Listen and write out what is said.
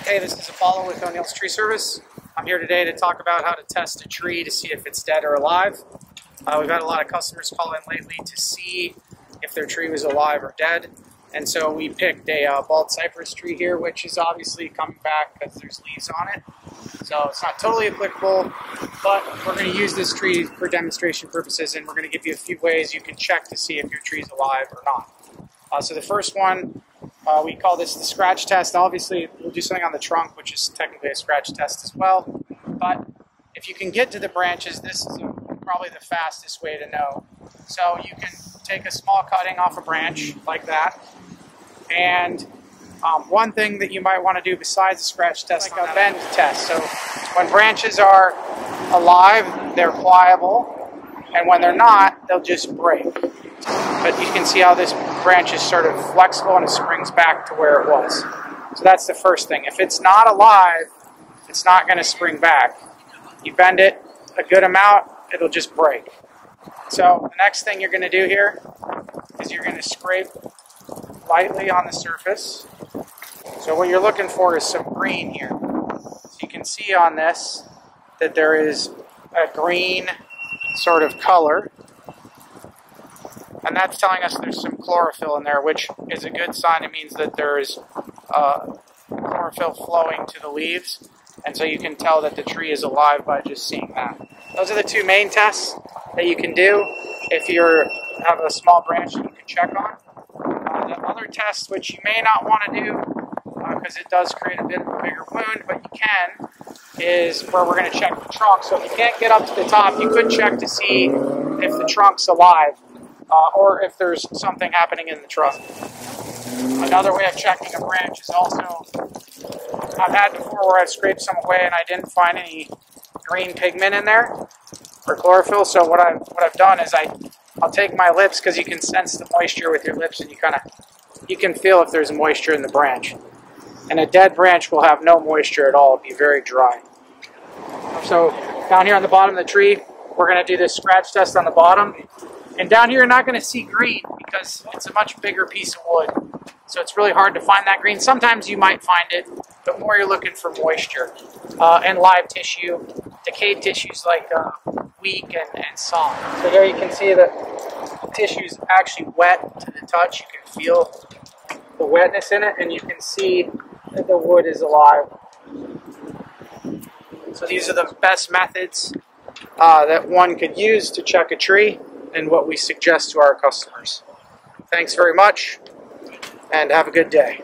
Hey, this is Apollo with O'Neill's Tree Service. I'm here today to talk about how to test a tree to see if it's dead or alive. We've had a lot of customers call in lately to see if their tree was alive or dead. And so we picked a bald cypress tree here, which is obviously coming back because there's leaves on it. So it's not totally applicable, but we're going to use this tree for demonstration purposes, and we're going to give you a few ways you can check to see if your tree is alive or not. So the first one, we call this the scratch test. Obviously, we'll do something on the trunk, which is technically a scratch test as well. But if you can get to the branches, this is probably the fastest way to know. So you can take a small cutting off a branch like that. And one thing that you might want to do besides the scratch test, like a bend test. So when branches are alive, they're pliable. And when they're not, they'll just break. But you can see how this branch is sort of flexible and it springs back to where it was. So that's the first thing. If it's not alive, it's not going to spring back. You bend it a good amount, it'll just break. So the next thing you're going to do here is you're going to scrape lightly on the surface. So what you're looking for is some green here. So you can see on this that there is a green sort of color. And that's telling us there's some chlorophyll in there, which is a good sign. It means that there is chlorophyll flowing to the leaves. And so you can tell that the tree is alive by just seeing that. Those are the two main tests that you can do if you have a small branch that you can check on. The other test, which you may not want to do because it does create a bit of a bigger wound, but you can, is where we're going to check the trunk. So if you can't get up to the top, you could check to see if the trunk's alive. Or if there's something happening in the trunk. Another way of checking a branch is also, I've had before where I've scraped some away and I didn't find any green pigment in there, or chlorophyll, so what I've done is I'll take my lips, because you can sense the moisture with your lips and you can feel if there's moisture in the branch. And a dead branch will have no moisture at all, it'll be very dry. So down here on the bottom of the tree, we're going to do this scratch test on the bottom. And down here, you're not going to see green because it's a much bigger piece of wood. So it's really hard to find that green. Sometimes you might find it, but more you're looking for moisture and live tissue, decayed tissues like weak and soft. So there you can see that the tissue is actually wet to the touch. You can feel the wetness in it, and you can see that the wood is alive. So these are the best methods that one could use to check a tree, and what we suggest to our customers. Thanks very much, and have a good day.